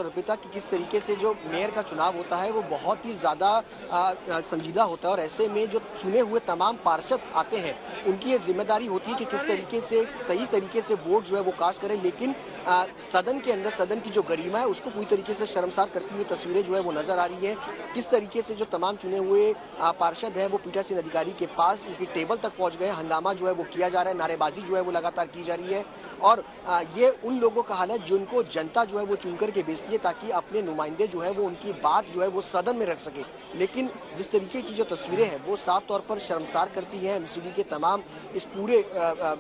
अर्पिता कि किस तरीके से जो मेयर का चुनाव होता है वो बहुत ही ज़्यादा संजीदा होता है और ऐसे में जो चुने हुए तमाम पार्षद आते हैं उनकी ये जिम्मेदारी होती है कि किस तरीके से सही तरीके से वोट जो है वो कास्ट करें। लेकिन सदन के अंदर सदन की जो गरिमा है उसको पूरी तरीके से शर्मसार करती हुई तस्वीरें जो है वो नजर आ रही है। किस तरीके से जो तमाम चुने हुए पार्षद है वो पीठासीन अधिकारी के पास उनकी टेबल तक पहुंच गए, हंगामा जो है वो किया जा रहा है, नारेबाजी जो है वो लगातार की जा रही है। और ये उन लोगों का हाल है जिनको जनता जो है वो चुनकर के भेजती है ताकि अपने नुमाइंदे जो है वो उनकी बात जो है वो सदन में रख सके। लेकिन जिस तरीके की जो तस्वीरें हैं वो साफ तौर पर शर्मसार करती है। एमसीडी के तमाम इस पूरे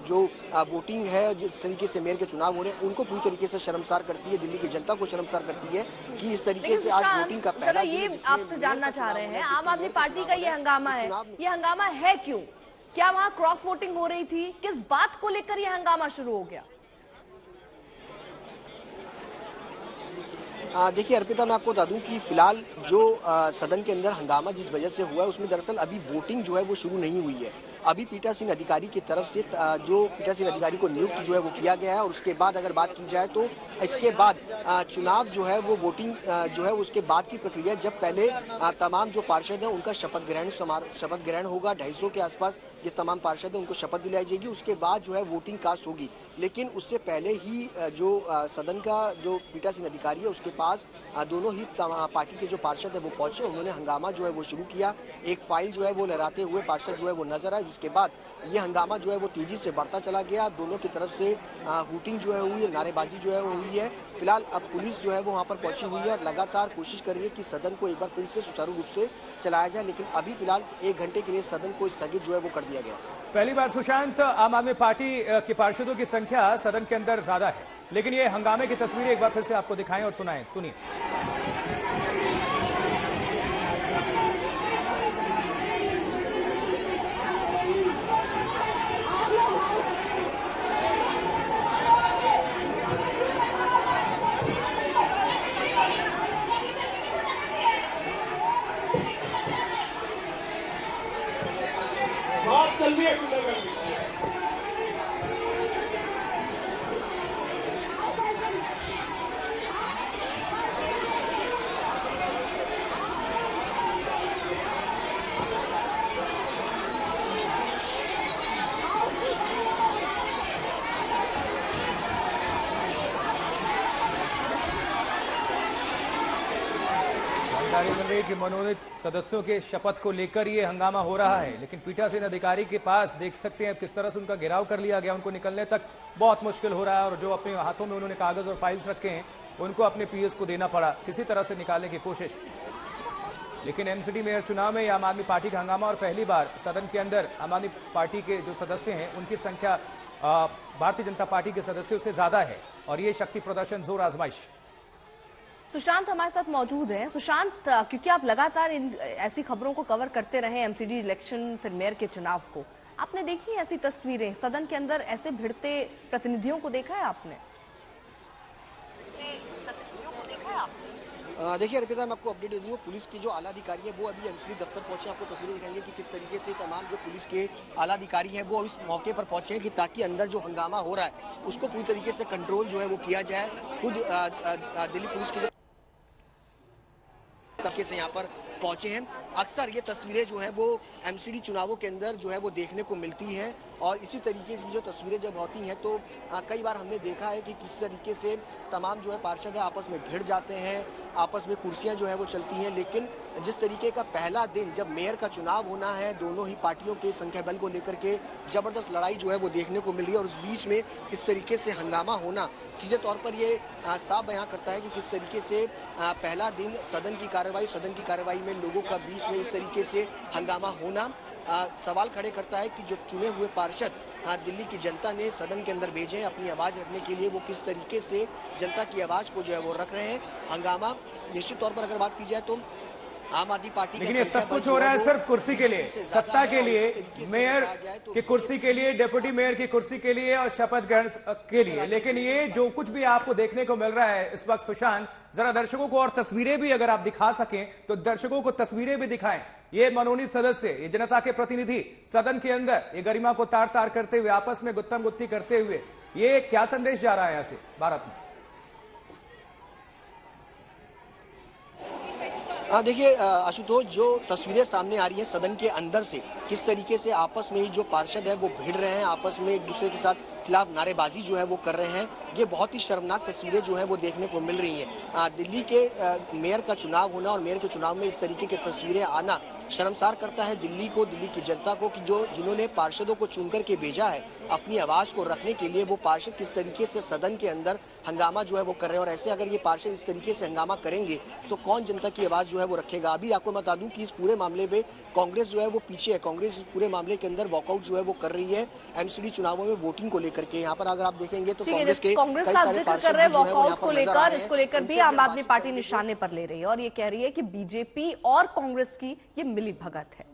जो वोटिंग है, जिस तरीके से मेयर के चुनाव हो रहे हैं उनको पूरी तरीके से शर्मसार करती है, दिल्ली की जनता को शर्मसार करती है कि इस तरीके से आज वोटिंग का पहला दिन ये आपसे जानना चाह रहे हैं, आम आदमी पार्टी का ये हंगामा है, ये हंगामा है क्यों? क्या वहां क्रॉस वोटिंग हो रही थी? किस बात को लेकर यह हंगामा शुरू हो गया? देखिए अर्पिता, मैं आपको बता दूं कि फिलहाल जो सदन के अंदर हंगामा जिस वजह से हुआ है उसमें दरअसल अभी वोटिंग जो है वो शुरू नहीं हुई है। अभी पीठासीन अधिकारी की तरफ से जो पीठासीन अधिकारी को नियुक्त जो है वो किया गया है और उसके बाद अगर बात की जाए तो इसके बाद चुनाव जो है वो वोटिंग जो है उसके बाद की प्रक्रिया, जब पहले तमाम जो पार्षद हैं उनका शपथ ग्रहण होगा। 250 के आसपास ये तमाम पार्षद हैं उनको शपथ दिलाई जाएगी, उसके बाद जो है वोटिंग कास्ट होगी। लेकिन उससे पहले ही जो सदन का जो पीठासीन अधिकारी है उसके पास दोनों ही पार्टी के जो पार्षद है वो पहुंचे, उन्होंने हंगामा जो है वो शुरू किया। एक फाइल जो है वो लहराते हुए पार्षद जो है वो नजर आए, जिसके बाद ये हंगामा जो है वो तेजी से बढ़ता चला गया। दोनों की तरफ से हूटिंग जो है हुई है, नारेबाजी जो है वो हुई है। फिलहाल अब पुलिस जो है वो वहाँ पर पहुंची हुई है और लगातार कोशिश कर रही है कि सदन को एक बार फिर से सुचारू रूप से चलाया जाए। लेकिन अभी फिलहाल 1 घंटे के लिए सदन को स्थगित जो है वो कर दिया गया। पहली बार सुशांत, आम आदमी पार्टी के पार्षदों की संख्या सदन के अंदर ज्यादा है, लेकिन ये हंगामे की तस्वीरें एक बार फिर से आपको दिखाएं और सुनाएं। सुनिए। बात चल रही है जानकारी मिल रही है कि मनोनीत सदस्यों के शपथ को लेकर ये हंगामा हो रहा है, लेकिन पीठासीन अधिकारी के पास देख सकते हैं किस तरह से उनका घेराव कर लिया गया। उनको निकलने तक बहुत मुश्किल हो रहा है और जो अपने हाथों में उन्होंने कागज और फाइल्स रखे हैं उनको अपने पीएस को देना पड़ा किसी तरह से निकालने की कोशिश। लेकिन एमसीडी मेयर चुनाव में आम आदमी पार्टी का हंगामा और पहली बार सदन के अंदर आम आदमी पार्टी के जो सदस्य हैं उनकी संख्या भारतीय जनता पार्टी के सदस्यों से ज्यादा है और ये शक्ति प्रदर्शन जोर आजमाइश। सुशांत हमारे साथ मौजूद हैं। सुशांत, क्योंकि आप लगातार इन ऐसी खबरों को कवर करते रहे, एमसीडी इलेक्शन फिर मेयर के चुनाव को, आपने देखी ऐसी तस्वीरें सदन के अंदर ऐसे भिड़ते प्रतिनिधियों को देखा है आपने? देखिए अर्पिता, मैं आपको अपडेट दे दूंगा। पुलिस की जो आला अधिकारी है वो अभी एमसीडी दफ्तर पहुंचे, आपको तस्वीरें दिखाएंगे कि किस तरीके से तमाम जो पुलिस के आला अधिकारी हैं वो इस मौके पर पहुंचे हैं कि ताकि अंदर जो हंगामा हो रहा है उसको पूरी तरीके से कंट्रोल जो है वो किया जाए। खुद दिल्ली पुलिस की तरीके से यहाँ पर पहुंचे हैं। अक्सर ये तस्वीरें जो है वो एमसीडी चुनावों के अंदर जो है वो देखने को मिलती हैं और इसी तरीके की जो तस्वीरें जब होती हैं तो कई बार हमने देखा है कि किस तरीके से तमाम जो है पार्षद है आपस में भिड़ जाते हैं, आपस में कुर्सियां जो है वो चलती हैं। लेकिन जिस तरीके का पहला दिन जब मेयर का चुनाव होना है, दोनों ही पार्टियों के संख्या बल को लेकर के जबरदस्त लड़ाई जो है वो देखने को मिल रही है और उस बीच में इस तरीके से हंगामा होना सीधे तौर पर ये साफ बयां करता है कि किस तरीके से पहला दिन सदन की कार्रवाई में लोगों का बीच में इस तरीके से हंगामा होना सवाल खड़े करता है कि जो चुने हुए पार्षद दिल्ली की जनता ने सदन के अंदर भेजे हैं अपनी आवाज रखने के लिए, वो किस तरीके से जनता की आवाज को जो है वो रख रहे हैं। हंगामा निश्चित तौर पर अगर बात की जाए तो आम आदमी पार्टी, लेकिन ये सब कुछ हो रहा है सिर्फ कुर्सी के लिए, सत्ता के लिए, मेयर की कुर्सी के लिए, डिप्टी मेयर की कुर्सी के लिए और शपथ ग्रहण के लिए। लेकिन ये जो कुछ भी आपको देखने को मिल रहा है इस वक्त, सुशांत, जरा दर्शकों को और तस्वीरें भी अगर आप दिखा सकें तो दर्शकों को तस्वीरें भी दिखाएं। ये मनोनीत सदस्य, ये जनता के प्रतिनिधि सदन के अंदर ये गरिमा को तार तार करते हुए, आपस में गुत्थम गुत्थी करते हुए, ये क्या संदेश जा रहा है यहां से भारत में? देखिए आशुतोष, जो तस्वीरें सामने आ रही हैं सदन के अंदर से, किस तरीके से आपस में ही जो पार्षद है वो भिड़ रहे हैं, आपस में एक दूसरे के साथ खिलाफ नारेबाजी जो है वो कर रहे हैं, ये बहुत ही शर्मनाक तस्वीरें जो है वो देखने को मिल रही हैं। दिल्ली के मेयर का चुनाव होना और मेयर के चुनाव में इस तरीके की तस्वीरें आना शर्मसार करता है दिल्ली को, दिल्ली की जनता को, कि जिन्होंने पार्षदों को चुन करके भेजा है अपनी आवाज को रखने के लिए, वो पार्षद किस तरीके से सदन के अंदर हंगामा जो है वो कर रहे हैं। और ऐसे अगर ये पार्षद इस तरीके से हंगामा करेंगे तो कौन जनता की आवाज जो है वो रखेगा। अभी आपको बता दूं कि इस पूरे मामले में कांग्रेस जो है वो पीछे है। कांग्रेस इस पूरे मामले के अंदर वॉकआउट जो है वो कर रही है एमसीडी चुनावों में वोटिंग को लेकर के। यहाँ पर अगर आप देखेंगे तो कांग्रेस के कई सारे पार्षद जो है वो यहाँ पर नजर आ रहे हैं। इसको लेकर भी आम आदमी पार्टी निशाने पर ले रही है और ये कह रही है कि बीजेपी और कांग्रेस की ये मिली भगत है।